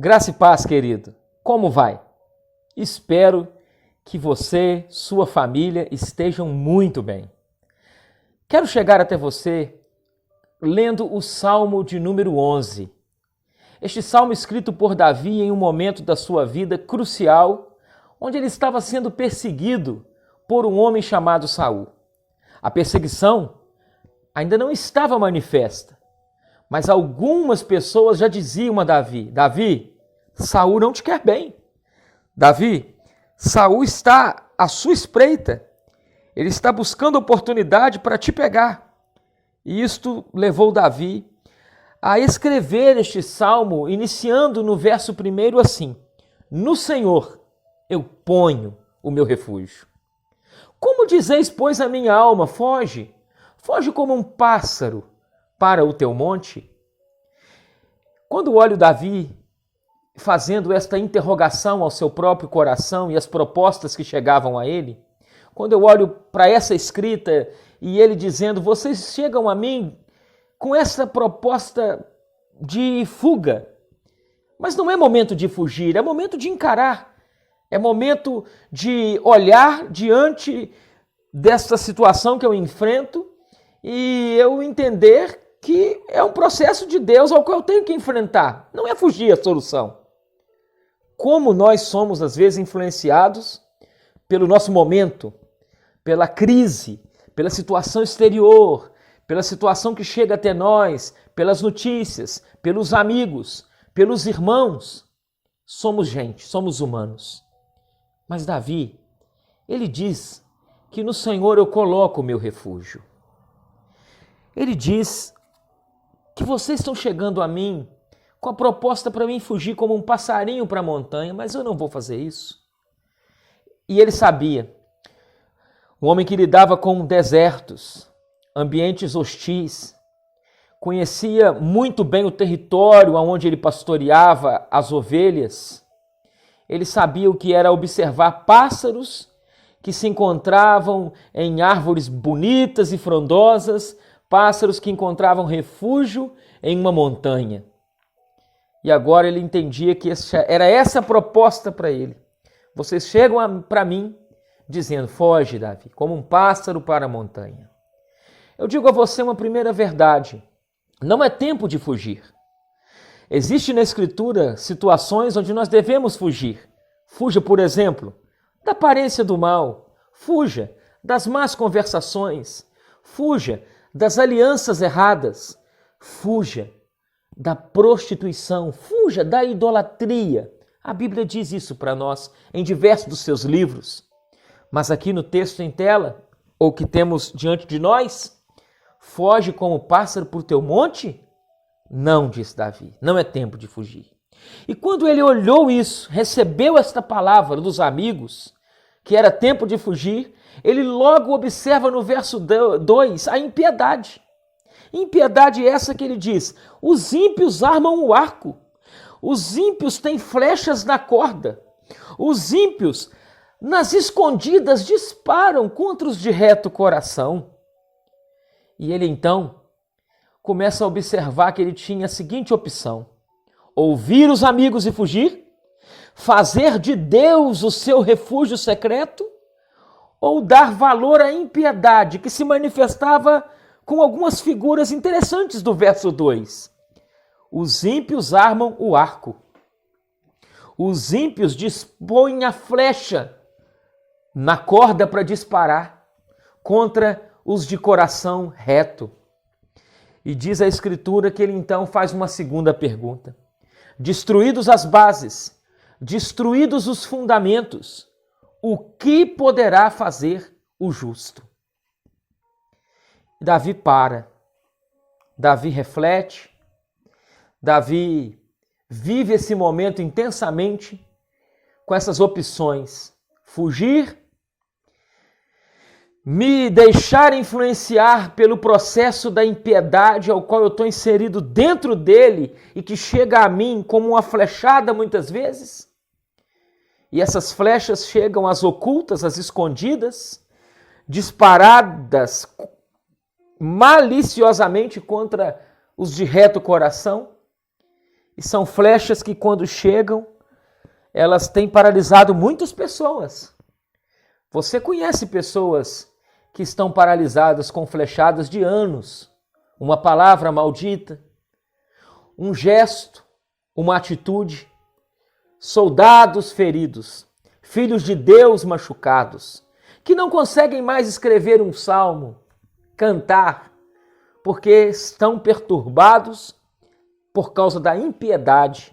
Graça e paz, querido. Como vai? Espero que você, sua família estejam muito bem. Quero chegar até você lendo o Salmo de número 11. Este salmo escrito por Davi em um momento da sua vida crucial, onde ele estava sendo perseguido por um homem chamado Saul. A perseguição ainda não estava manifesta, mas algumas pessoas já diziam a Davi: Davi, Saul não te quer bem. Davi, Saul está à sua espreita. Ele está buscando oportunidade para te pegar. E isto levou Davi a escrever este salmo, iniciando no verso 1 assim: No Senhor eu ponho o meu refúgio. Como dizeis, pois, a minha alma, foge, foge como um pássaro para o teu monte? Quando olho Davi fazendo esta interrogação ao seu próprio coração e as propostas que chegavam a ele, quando eu olho para essa escrita e ele dizendo: vocês chegam a mim com essa proposta de fuga, mas não é momento de fugir, é momento de encarar, é momento de olhar diante dessa situação que eu enfrento e eu entender que é um processo de Deus ao qual eu tenho que enfrentar, não é fugir a solução. Como nós somos às vezes influenciados pelo nosso momento, pela crise, pela situação exterior, pela situação que chega até nós, pelas notícias, pelos amigos, pelos irmãos. Somos gente, somos humanos. Mas Davi, ele diz que no Senhor eu coloco o meu refúgio. Ele diz que vocês estão chegando a mim com a proposta para mim fugir como um passarinho para a montanha, mas eu não vou fazer isso. E ele sabia, um homem que lidava com desertos, ambientes hostis, conhecia muito bem o território onde ele pastoreava as ovelhas. Ele sabia o que era observar pássaros que se encontravam em árvores bonitas e frondosas, pássaros que encontravam refúgio em uma montanha. E agora ele entendia que era essa a proposta para ele. Vocês chegam para mim dizendo: foge, Davi, como um pássaro para a montanha. Eu digo a você uma primeira verdade: não é tempo de fugir. Existe na Escritura situações onde nós devemos fugir. Fuja, por exemplo, da aparência do mal. Fuja das más conversações. Fuja das alianças erradas. Fuja da prostituição. Fuja da idolatria. A Bíblia diz isso para nós em diversos dos seus livros. Mas aqui no texto em tela, ou que temos diante de nós, foge como pássaro por teu monte? Não, diz Davi, não é tempo de fugir. E quando ele olhou isso, recebeu esta palavra dos amigos, que era tempo de fugir, ele logo observa no verso 2 a impiedade. Impiedade essa que ele diz: os ímpios armam o arco, os ímpios têm flechas na corda, os ímpios nas escondidas disparam contra os de reto coração. E ele então começa a observar que ele tinha a seguinte opção: ouvir os amigos e fugir, fazer de Deus o seu refúgio secreto, ou dar valor à impiedade que se manifestava com algumas figuras interessantes do verso 2. Os ímpios armam o arco, os ímpios dispõem a flecha na corda para disparar contra os de coração reto. E diz a Escritura que ele então faz uma segunda pergunta: destruídos as bases, destruídos os fundamentos, o que poderá fazer o justo? Davi para, Davi reflete, Davi vive esse momento intensamente com essas opções: fugir, me deixar influenciar pelo processo da impiedade ao qual eu estou inserido dentro dele e que chega a mim como uma flechada muitas vezes. E essas flechas chegam às ocultas, às escondidas, disparadas maliciosamente contra os de reto coração. E são flechas que, quando chegam, elas têm paralisado muitas pessoas. Você conhece pessoas que estão paralisadas com flechadas de anos, uma palavra maldita, um gesto, uma atitude, soldados feridos, filhos de Deus machucados, que não conseguem mais escrever um salmo, cantar, porque estão perturbados por causa da impiedade.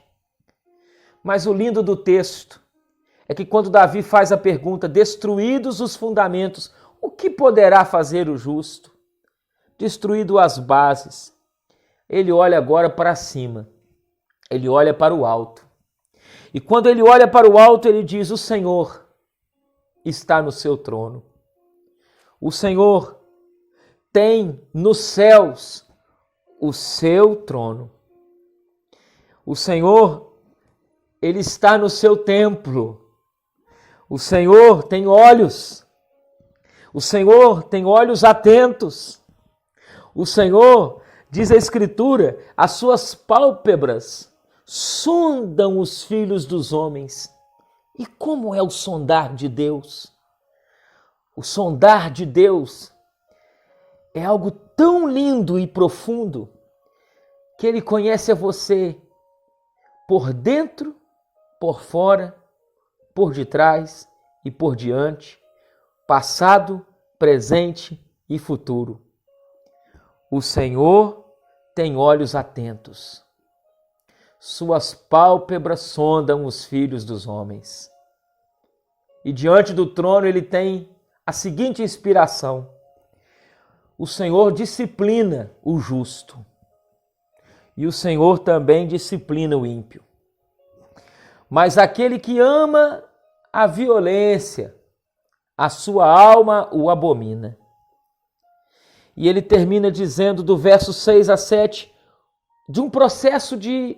Mas o lindo do texto é que quando Davi faz a pergunta, destruídos os fundamentos, o que poderá fazer o justo? Destruído as bases, ele olha agora para cima, ele olha para o alto. E quando ele olha para o alto, ele diz: o Senhor está no seu trono. O Senhor tem nos céus o seu trono. O Senhor, ele está no seu templo. O Senhor tem olhos. O Senhor tem olhos atentos. O Senhor, diz a Escritura, as suas pálpebras sondam os filhos dos homens. E como é o sondar de Deus? O sondar de Deus é algo tão lindo e profundo que Ele conhece a você por dentro, por fora, por detrás e por diante, passado, presente e futuro. O Senhor tem olhos atentos. Suas pálpebras sondam os filhos dos homens. E diante do trono ele tem a seguinte inspiração: o Senhor disciplina o justo, e o Senhor também disciplina o ímpio. Mas aquele que ama a violência, a sua alma o abomina. E ele termina dizendo, do verso 6 a 7, de um processo de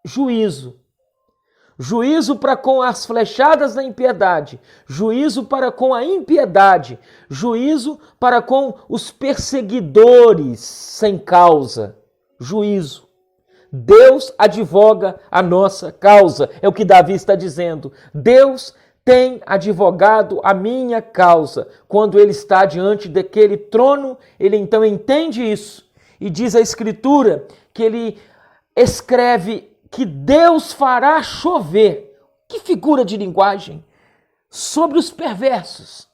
juízo. Juízo para com as flechadas da impiedade, juízo para com a impiedade, juízo para com os perseguidores sem causa, juízo. Deus advoga a nossa causa, é o que Davi está dizendo. Deus tem advogado a minha causa. Quando ele está diante daquele trono, ele então entende isso e diz a Escritura que ele escreve que Deus fará chover. Que figura de linguagem! Sobre os perversos.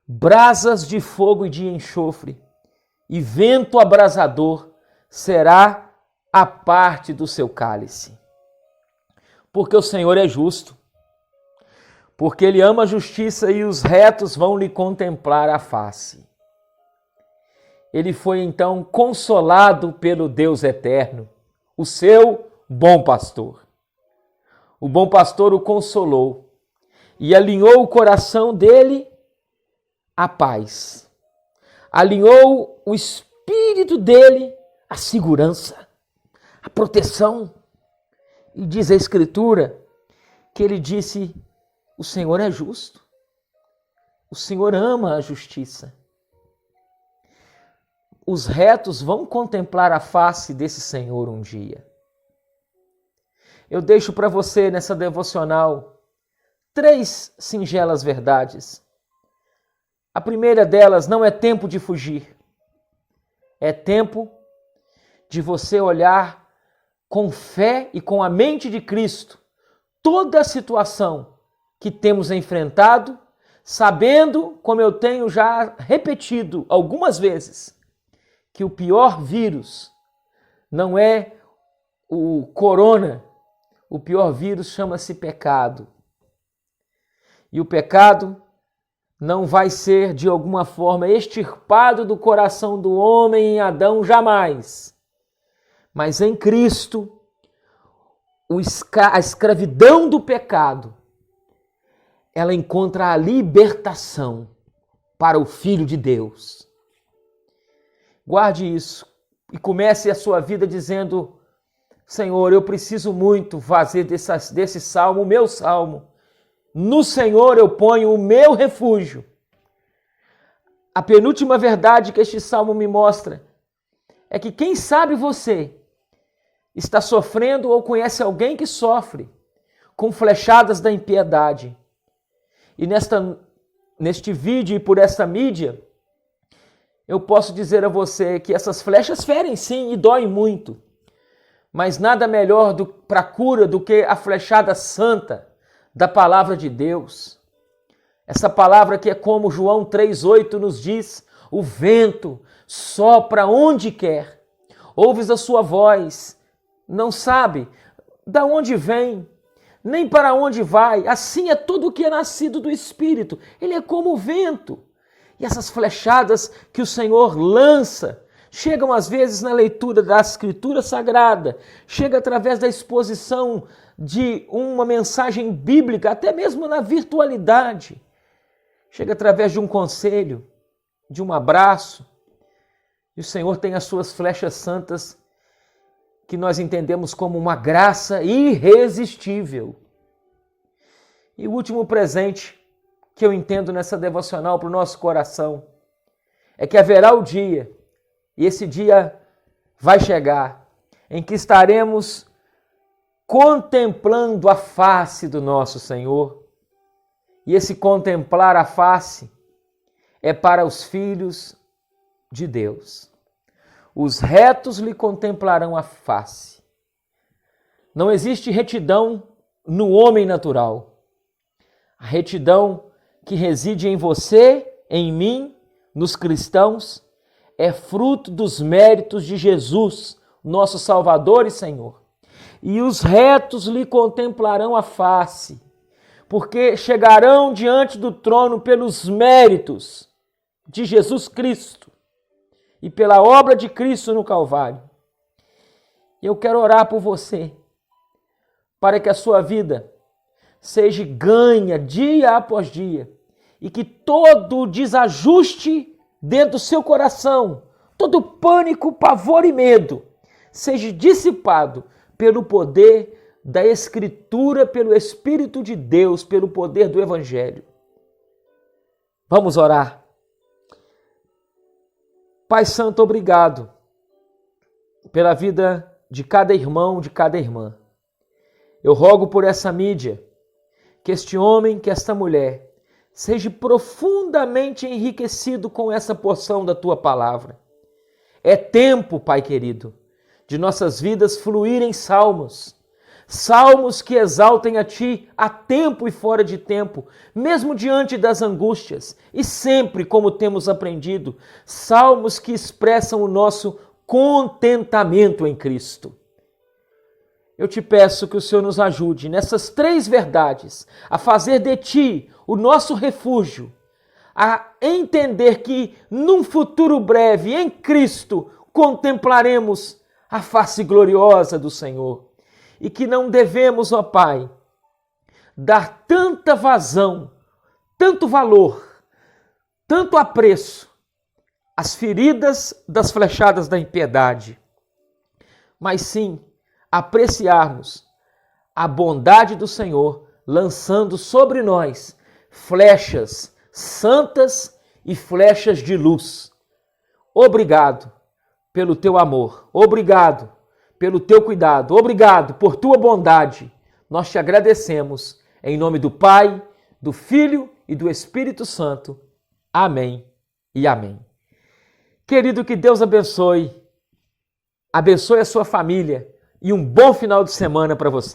Brasas de fogo e de enxofre, e vento abrasador será a parte do seu cálice. Porque o Senhor é justo, porque Ele ama a justiça e os retos vão lhe contemplar a face. Ele foi então consolado pelo Deus eterno, o seu bom pastor. O bom pastor o consolou e alinhou o coração dele à paz. Alinhou o espírito dele à segurança, à proteção. E diz a Escritura que ele disse: o Senhor é justo, o Senhor ama a justiça. Os retos vão contemplar a face desse Senhor um dia. Eu deixo para você nessa devocional 3 singelas verdades. A primeira delas: não é tempo de fugir. É tempo de você olhar com fé e com a mente de Cristo toda a situação que temos enfrentado, sabendo, como eu tenho já repetido algumas vezes, que o pior vírus não é o corona, o pior vírus chama-se pecado. E o pecado não vai ser de alguma forma extirpado do coração do homem em Adão jamais. Mas em Cristo, a escravidão do pecado, ela encontra a libertação para o Filho de Deus. Guarde isso e comece a sua vida dizendo: Senhor, eu preciso muito fazer desse salmo o meu salmo. No Senhor eu ponho o meu refúgio. A penúltima verdade que este salmo me mostra é que quem sabe você está sofrendo ou conhece alguém que sofre com flechadas da impiedade. E neste vídeo e por esta mídia, eu posso dizer a você que essas flechas ferem sim e doem muito, mas nada melhor para a cura do que a flechada santa da palavra de Deus. Essa palavra que é como João 3,8 nos diz: o vento sopra onde quer, ouves a sua voz, não sabe da onde vem, nem para onde vai. Assim é tudo o que é nascido do Espírito. Ele é como o vento. E essas flechadas que o Senhor lança chegam às vezes na leitura da Escritura Sagrada, chega através da exposição de uma mensagem bíblica, até mesmo na virtualidade. Chega através de um conselho, de um abraço. E o Senhor tem as suas flechas santas que nós entendemos como uma graça irresistível. E o último presente que eu entendo nessa devocional para o nosso coração é que haverá o dia, e esse dia vai chegar, em que estaremos contemplando a face do nosso Senhor. E esse contemplar a face é para os filhos de Deus. Os retos lhe contemplarão a face. Não existe retidão no homem natural. A retidão que reside em você, em mim, nos cristãos, é fruto dos méritos de Jesus, nosso Salvador e Senhor. E os retos lhe contemplarão a face, porque chegarão diante do trono pelos méritos de Jesus Cristo e pela obra de Cristo no Calvário. Eu quero orar por você, para que a sua vida seja ganha dia após dia e que todo desajuste dentro do seu coração, todo pânico, pavor e medo seja dissipado pelo poder da Escritura, pelo Espírito de Deus, pelo poder do Evangelho. Vamos orar. Pai Santo, obrigado pela vida de cada irmão, de cada irmã. Eu rogo por essa mídia, que este homem, que esta mulher, seja profundamente enriquecido com essa porção da Tua palavra. É tempo, Pai querido, de nossas vidas fluírem salmos, salmos que exaltem a Ti a tempo e fora de tempo, mesmo diante das angústias, e sempre, como temos aprendido, salmos que expressam o nosso contentamento em Cristo. Eu te peço que o Senhor nos ajude nessas três verdades, a fazer de Ti o nosso refúgio, a entender que num futuro breve, em Cristo, contemplaremos a face gloriosa do Senhor. E que não devemos, ó Pai, dar tanta vazão, tanto valor, tanto apreço às feridas das flechadas da impiedade, mas sim apreciarmos a bondade do Senhor lançando sobre nós flechas santas e flechas de luz. Obrigado pelo Teu amor, obrigado pelo Teu cuidado, obrigado por Tua bondade. Nós te agradecemos em nome do Pai, do Filho e do Espírito Santo. Amém e amém. Querido, que Deus abençoe a sua família e um bom final de semana para você.